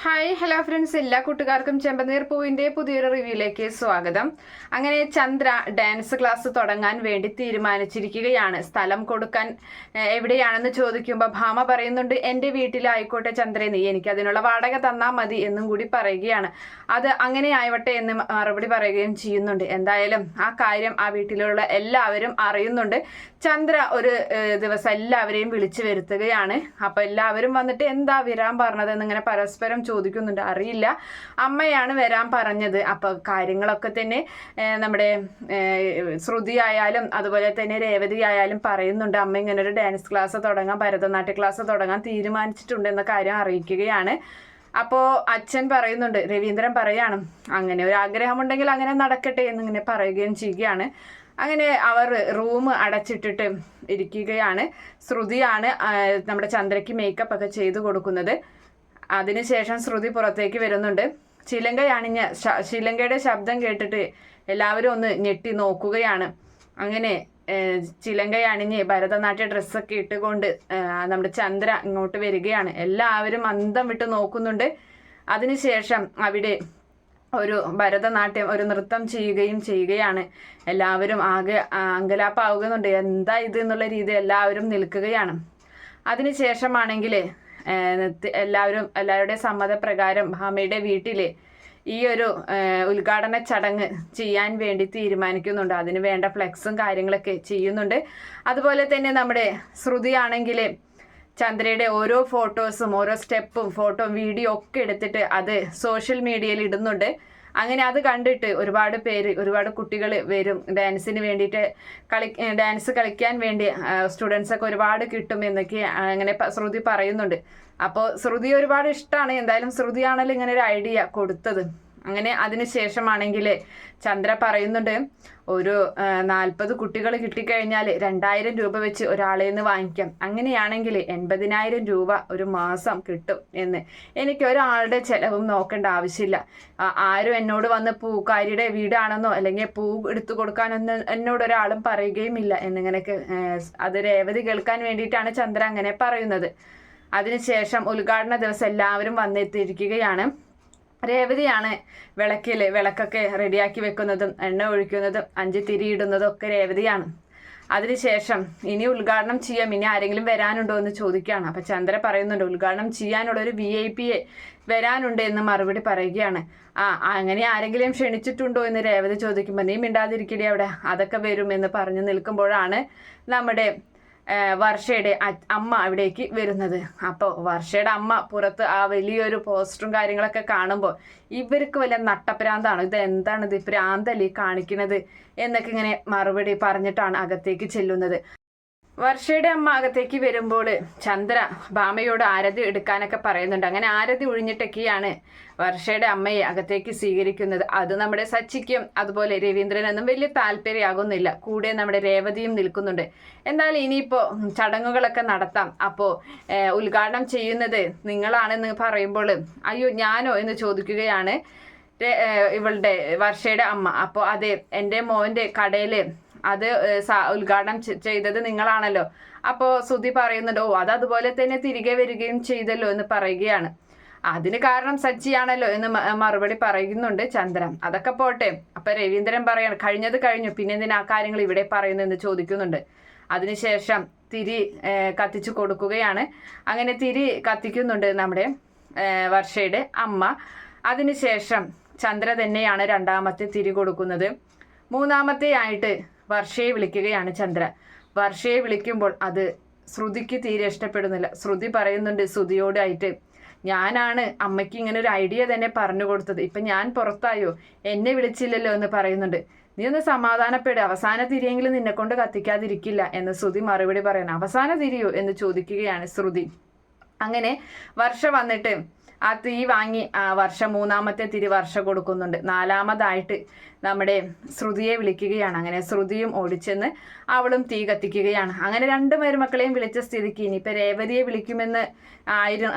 Hi hello friends, എല്ലാ കൂട്ടുകാർക്കും ചെമ്പനീർ പൂവിൻ്റെ പുതിയൊരു റിവ്യൂയിലേക്ക് സ്വാഗതം. അങ്ങനെ ചന്ദ്ര ഡാൻസ് ക്ലാസ് തുടങ്ങാൻ വേണ്ടി തീരുമാനിച്ചിരിക്കുകയാണ്. സ്ഥലം കൊടുക്കാൻ എവിടെയാണെന്ന് ചോദിക്കുമ്പോൾ ഭാമ പറയുന്നുണ്ട്, എൻ്റെ വീട്ടിലായിക്കോട്ടെ ചന്ദ്രേ, നീ എനിക്ക് അതിനുള്ള വാടക തന്നാൽ മതി എന്നും കൂടി പറയുകയാണ്. അത് അങ്ങനെ ആയിവട്ടെ എന്ന് മറുപടി പറയുകയും ചെയ്യുന്നുണ്ട്. എന്തായാലും ആ കാര്യം ആ വീട്ടിലുള്ള എല്ലാവരും അറിയുന്നുണ്ട്. ചന്ദ്ര ഒരു ദിവസം എല്ലാവരെയും വിളിച്ചു വരുത്തുകയാണ്. അപ്പൊ എല്ലാവരും വന്നിട്ട് എന്താ വരാൻ പറഞ്ഞതെന്ന് ഇങ്ങനെ പരസ്പരം ചോദിക്കുന്നുണ്ട്. അറിയില്ല, അമ്മയാണ് വരാൻ പറഞ്ഞത്. അപ്പൊ കാര്യങ്ങളൊക്കെ തന്നെ നമ്മുടെ ശ്രുതി ആയാലും അതുപോലെ തന്നെ രേവതി ആയാലും പറയുന്നുണ്ട്, അമ്മ ഇങ്ങനെ ഒരു ഡാൻസ് ക്ലാസ് തുടങ്ങാൻ, ഭരതനാട്യ ക്ലാസ് തുടങ്ങാൻ തീരുമാനിച്ചിട്ടുണ്ട് എന്ന കാര്യം അറിയിക്കുകയാണ്. അപ്പോൾ അച്ഛൻ പറയുന്നുണ്ട്, രവീന്ദ്രൻ പറയാണ്, അങ്ങനെ ഒരു ആഗ്രഹമുണ്ടെങ്കിൽ അങ്ങനെ നടക്കട്ടെ എന്നിങ്ങനെ പറയുകയും ചെയ്യുകയാണ്. അങ്ങനെ അവർ റൂം അടച്ചിട്ടിട്ട് ഇരിക്കുകയാണ്. ശ്രുതിയാണ് നമ്മുടെ ചന്ദ്രയ്ക്ക് മേക്കപ്പ് ഒക്കെ ചെയ്തു കൊടുക്കുന്നത്. അതിനുശേഷം ശ്രുതി പുറത്തേക്ക് വരുന്നുണ്ട്. ചിലങ്കയുടെ ശബ്ദം കേട്ടിട്ട് എല്ലാവരും ഒന്ന് ഞെട്ടി നോക്കുകയാണ്. അങ്ങനെ ചിലങ്കയണിഞ്ഞ് ഭരതനാട്യ ഡ്രസ്സൊക്കെ ഇട്ടുകൊണ്ട് നമ്മുടെ ചന്ദ്ര ഇങ്ങോട്ട് വരികയാണ്. എല്ലാവരും അന്തം വിട്ട് നോക്കുന്നുണ്ട്. അതിനുശേഷം അവിടെ ഒരു ഭരതനാട്യം, ഒരു നൃത്തം ചെയ്യുകയാണ്. എല്ലാവരും ആകെ അങ്കലാപ്പാവുന്നുണ്ട്. എന്താ ഇത് എന്നുള്ള രീതി എല്ലാവരും നിൽക്കുകയാണ്. അതിനുശേഷമാണെങ്കിൽ എല്ലാവരുടെ സമ്മതപ്രകാരം ഭാമയുടെ വീട്ടിൽ ഈ ഒരു ഉദ്ഘാടന ചടങ്ങ് ചെയ്യാൻ വേണ്ടി തീരുമാനിക്കുന്നുണ്ട്. അതിന് വേണ്ട ഫ്ലെക്സും കാര്യങ്ങളൊക്കെ ചെയ്യുന്നുണ്ട്. അതുപോലെ തന്നെ നമ്മുടെ ശ്രുതി ആണെങ്കിൽ ചന്ദ്രയുടെ ഓരോ ഫോട്ടോസും ഓരോ സ്റ്റെപ്പും ഫോട്ടോ വീഡിയോ ഒക്കെ എടുത്തിട്ട് അത് സോഷ്യൽ മീഡിയയിൽ ഇടുന്നുണ്ട്. അങ്ങനെ അത് കണ്ടിട്ട് ഒരുപാട് കുട്ടികൾ വരും ഡാൻസിന് വേണ്ടിയിട്ട്. ഡാൻസ് കളിക്കാൻ വേണ്ടി സ്റ്റുഡൻസൊക്കെ ഒരുപാട് കിട്ടും എന്നൊക്കെ അങ്ങനെ ശ്രുതി പറയുന്നുണ്ട്. അപ്പോൾ ശ്രുതി ഒരുപാട് ഇഷ്ടമാണ്. എന്തായാലും ശ്രുതിയാണല്ലോ ഇങ്ങനെ ഒരു ഐഡിയ കൊടുത്തത്. അങ്ങനെ അതിനുശേഷമാണെങ്കിൽ ചന്ദ്ര പറയുന്നുണ്ട്, ഒരു 40 കുട്ടികൾ കിട്ടിക്കഴിഞ്ഞാൽ 2000 രൂപ വെച്ച് ഒരാളെ നിന്ന് വാങ്ങിക്കാം. അങ്ങനെയാണെങ്കിൽ 80,000 രൂപ ഒരു മാസം കിട്ടും എന്ന്. എനിക്ക് ഒരാളുടെ ചെലവും നോക്കേണ്ട ആവശ്യമില്ല. ആരും എന്നോട് വന്ന് പൂക്കാരിയുടെ വീടാണെന്നോ അല്ലെങ്കിൽ പൂ എടുത്തു കൊടുക്കാനൊന്നും എന്നോട് ഒരാളും പറയുകയുമില്ല എന്നിങ്ങനെയൊക്കെ അത് രേവതി കേൾക്കാൻ വേണ്ടിയിട്ടാണ് ചന്ദ്ര അങ്ങനെ പറയുന്നത്. അതിനുശേഷം ഉദ്ഘാടന ദിവസം എല്ലാവരും വന്നെത്തിയിരിക്കുകയാണ്. രേവതിയാണ് വിളക്കൊക്കെ റെഡിയാക്കി വെക്കുന്നതും എണ്ണ ഒഴിക്കുന്നതും 5 തിരിയിടുന്നതും ഒക്കെ രേവതിയാണ്. അതിനുശേഷം ഇനി ഉദ്ഘാടനം ചെയ്യാം, ഇനി ആരെങ്കിലും വരാനുണ്ടോ എന്ന് ചോദിക്കുകയാണ്. അപ്പം ചന്ദ്ര പറയുന്നുണ്ട്, ഉദ്ഘാടനം ചെയ്യാനുള്ളൊരു VIP വരാനുണ്ട് എന്ന് മറുപടി പറയുകയാണ്. അങ്ങനെ ആരെങ്കിലും ക്ഷണിച്ചിട്ടുണ്ടോ എന്ന് രേവതി ചോദിക്കുമ്പോൾ, നീ മിണ്ടാതിരിക്കടി അവിടെ, അതൊക്കെ വരും എന്ന് പറഞ്ഞു നിൽക്കുമ്പോഴാണ് നമ്മുടെ വർഷയുടെ അമ്മ അവിടേക്ക് വരുന്നത്. അപ്പോൾ വർഷയുടെ അമ്മ പുറത്ത് ആ വലിയൊരു പോസ്റ്ററും കാര്യങ്ങളൊക്കെ കാണുമ്പോൾ ഇവർക്ക് വല്ല നട്ടപ്രാന്താണ്, ഇത് എന്താണിത്, പ്രാന്തല്ലേ കാണിക്കുന്നത് എന്നൊക്കെ ഇങ്ങനെ മറുപടി പറഞ്ഞിട്ടാണ് അകത്തേക്ക് ചെല്ലുന്നത്. വർഷയുടെ അമ്മ അകത്തേക്ക് വരുമ്പോൾ ചന്ദ്ര ഭാമയോട് ആരതി എടുക്കാനൊക്കെ പറയുന്നുണ്ട്. അങ്ങനെ ആരതി ഒഴിഞ്ഞിട്ടൊക്കെയാണ് വർഷയുടെ അമ്മയെ അകത്തേക്ക് സ്വീകരിക്കുന്നത്. അത് നമ്മുടെ സച്ചിക്കും അതുപോലെ രവീന്ദ്രനൊന്നും വലിയ താല്പര്യമാകുന്നില്ല. കൂടെ നമ്മുടെ രേവതിയും നിൽക്കുന്നുണ്ട്. എന്തായാലും ഇനിയിപ്പോൾ ചടങ്ങുകളൊക്കെ നടത്താം. അപ്പോൾ ഉദ്ഘാടനം ചെയ്യുന്നത് നിങ്ങളാണെന്ന് പറയുമ്പോൾ, അയ്യോ ഞാനോ എന്ന് ചോദിക്കുകയാണ് ഇവളുടെ വർഷയുടെ അമ്മ. അപ്പോൾ അതെ, എൻ്റെ മോൻ്റെ കടയിൽ അത് ഉദ്ഘാടനം ചെയ്തത് നിങ്ങളാണല്ലോ. അപ്പോൾ ശ്രുതി പറയുന്നുണ്ട്, അതുപോലെ തന്നെ തിരികെ വരികയും ചെയ്തല്ലോ എന്ന് പറയുകയാണ്. അതിന് കാരണം സച്ചിയാണല്ലോ എന്ന് മറുപടി പറയുന്നുണ്ട് ചന്ദ്ര. അതൊക്കെ പോട്ടെ. അപ്പൊ രവീന്ദ്രൻ പറയാണ്, കഴിഞ്ഞത് കഴിഞ്ഞു, പിന്നെ എന്തിനാ ആ കാര്യങ്ങൾ ഇവിടെ പറയുന്നു എന്ന് ചോദിക്കുന്നുണ്ട്. അതിനുശേഷം തിരി കത്തിച്ചു കൊടുക്കുകയാണ്. അങ്ങനെ തിരി കത്തിക്കുന്നുണ്ട് നമ്മുടെ വർഷയുടെ അമ്മ. അതിനുശേഷം ചന്ദ്ര തന്നെയാണ് രണ്ടാമത്തെ തിരി കൊടുക്കുന്നത്. മൂന്നാമത്തെ ആയിട്ട് വർഷയെ വിളിക്കുകയാണ് ചന്ദ്ര. വർഷയെ വിളിക്കുമ്പോൾ അത് ശ്രുതിക്ക് തീരെ ഇഷ്ടപ്പെടുന്നില്ല. ശ്രുതി പറയുന്നുണ്ട് ശ്രുതിയോടായിട്ട്, ഞാനാണ് അമ്മയ്ക്ക് ഇങ്ങനെ ഒരു ഐഡിയ തന്നെ പറഞ്ഞു കൊടുത്തത്, ഇപ്പം ഞാൻ പുറത്തായോ, എന്നെ വിളിച്ചില്ലല്ലോ എന്ന് പറയുന്നുണ്ട്. നീ ഒന്ന് സമാധാനപ്പെടുക, അവസാന തിരിയെങ്കിലും നിന്നെ കൊണ്ട് കത്തിക്കാതിരിക്കില്ല എന്ന് ശ്രുതി മറുപടി പറയണം. അവസാന തിരിയോ എന്ന് ചോദിക്കുകയാണ് ശ്രുതി. അങ്ങനെ വർഷ വന്നിട്ട് ആ തീ വാങ്ങി വർഷ മൂന്നാമത്തെ തിരി വർഷ കൊടുക്കുന്നുണ്ട്. നാലാമതായിട്ട് നമ്മുടെ ശ്രുതിയെ വിളിക്കുകയാണ്. അങ്ങനെ ശ്രുതിയും ഓടിച്ചെന്ന് അവളും തീ കത്തിക്കുകയാണ്. അങ്ങനെ 2 മരുമക്കളെയും വിളിച്ച സ്ഥിതിക്ക് ഇനിയിപ്പോൾ രേവതിയെ വിളിക്കുമെന്ന്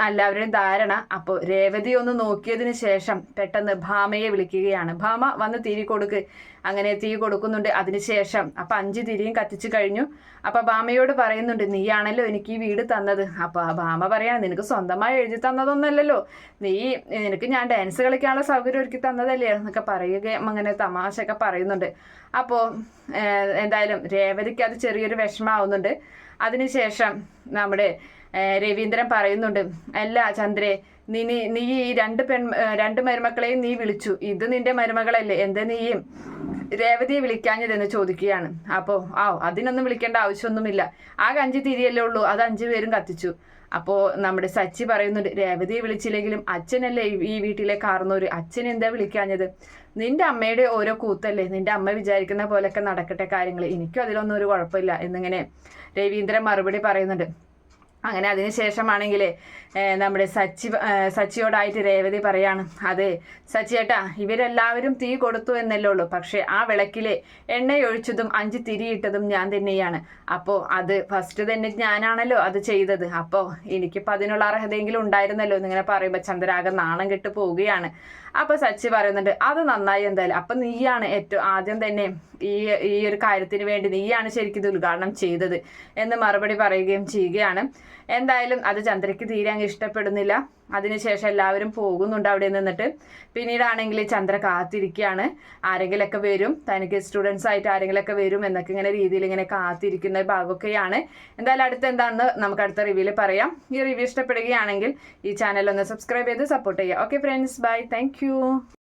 എല്ലാവരുടെയും ധാരണ. അപ്പോൾ രേവതി ഒന്ന് നോക്കിയതിന് ശേഷം പെട്ടെന്ന് ഭാമയെ വിളിക്കുകയാണ്. ഭാമ വന്ന് തിരി കൊടുക്ക്. അങ്ങനെ തീ കൊടുക്കുന്നുണ്ട്. അതിനുശേഷം അപ്പം 5 തിരിയും കത്തിച്ചു കഴിഞ്ഞു. അപ്പം ഭാമയോട് പറയുന്നുണ്ട്, നീയാണല്ലോ എനിക്ക് ഈ വീട് തന്നത്. അപ്പോൾ ആ ഭാമ പറയാണ്, നിനക്ക് സ്വന്തമായി എഴുതി തന്നതൊന്നല്ലല്ലോ, നിനക്ക് ഞാൻ ഡാൻസ് കളിക്കാനുള്ള സൗകര്യം ഒരുക്കി തന്നതല്ലേ എന്നൊക്കെ പറയുകയും അങ്ങനെ തമാശയൊക്കെ പറയുന്നുണ്ട്. അപ്പോൾ എന്തായാലും രേവതിക്ക് അത് ചെറിയൊരു വിഷമാവുന്നുണ്ട്. അതിനുശേഷം നമ്മുടെ രവീന്ദ്രൻ പറയുന്നുണ്ട്, അല്ല ചന്ദ്രേ, നീ ഈ 2 മരുമക്കളെയും നീ വിളിച്ചു, ഇത് നിന്റെ മരുമകളല്ലേ, എന്താ നീയും രേവതിയെ വിളിക്കാഞ്ഞതെന്ന് ചോദിക്കുകയാണ്. അപ്പോൾ അതിനൊന്നും വിളിക്കേണ്ട ആവശ്യമൊന്നുമില്ല, ആകെ 5 തിരിയല്ലേ ഉള്ളൂ, അത് 5 പേരും കത്തിച്ചു. അപ്പോൾ നമ്മുടെ സച്ചി പറയുന്നുണ്ട്, രേവതിയെ വിളിച്ചില്ലെങ്കിലും അച്ഛനല്ലേ ഈ വീട്ടിലെ കാർന്നോര്, അച്ഛൻ എന്താ വിളിക്കാഞ്ഞത്? നിന്റെ അമ്മയുടെ ഓരോ കൂത്തല്ലേ, നിന്റെ അമ്മ വിചാരിക്കുന്ന പോലെയൊക്കെ നടക്കട്ടെ കാര്യങ്ങൾ, എനിക്കും അതിലൊന്നും ഒരു കുഴപ്പമില്ല എന്നിങ്ങനെ രവീന്ദ്രൻ മറുപടി പറയുന്നുണ്ട്. അങ്ങനെ അതിനുശേഷമാണെങ്കിൽ നമ്മുടെ സച്ചിയോടായിട്ട് രേവതി പറയാണ്, അതെ സച്ചിയേട്ടാ, ഇവരെല്ലാവരും തീ കൊടുത്തു എന്നല്ലേ ഉള്ളൂ, പക്ഷെ ആ വിളക്കിലെ എണ്ണയൊഴിച്ചതും 5 തിരിയിട്ടതും ഞാൻ തന്നെയാണ്. അപ്പോൾ അത് ഫസ്റ്റ് തന്നെ ഞാനാണല്ലോ അത് ചെയ്തത്. അപ്പോൾ എനിക്കിപ്പോൾ അതിനുള്ള അർഹതയെങ്കിലും ഉണ്ടായിരുന്നല്ലോ എന്നിങ്ങനെ പറയുമ്പോൾ ചന്ദ്രാകെ നാണം കെട്ട് പോവുകയാണ്. അപ്പോൾ സച്ചി പറയുന്നുണ്ട്, അത് നന്നായി എന്തായാലും, അപ്പം നീയാണ് ഏറ്റവും ആദ്യം തന്നെ ഈ ഒരു കാര്യത്തിന് വേണ്ടി നീയാണ് ശരിക്കും ഇത് ഉദ്ഘാടനം ചെയ്തത് എന്ന് മറുപടി പറയുകയും ചെയ്യുകയാണ്. എന്തായാലും അത് ചന്ദ്രയ്ക്ക് തീരെ അങ്ങ് ഇഷ്ടപ്പെടുന്നില്ല. അതിനുശേഷം എല്ലാവരും പോകുന്നുണ്ട് അവിടെ നിന്നിട്ട്. പിന്നീടാണെങ്കിൽ ചന്ദ്ര കാത്തിരിക്കുകയാണ്, ആരെങ്കിലൊക്കെ വരും, തനിക്ക് സ്റ്റുഡൻസ് ആയിട്ട് ആരെങ്കിലൊക്കെ വരും എന്നൊക്കെ ഇങ്ങനെ രീതിയിൽ ഇങ്ങനെ കാത്തിരിക്കുന്ന ഭാഗമൊക്കെയാണ്. എന്തായാലും അടുത്ത് എന്താണെന്ന് നമുക്ക് അടുത്ത റിവ്യൂവിൽ പറയാം. ഈ റിവ്യൂ ഇഷ്ടപ്പെടുകയാണെങ്കിൽ ഈ ചാനൽ ഒന്ന് സബ്സ്ക്രൈബ് ചെയ്ത് സപ്പോർട്ട് ചെയ്യുക. Okay friends, bye, thank U.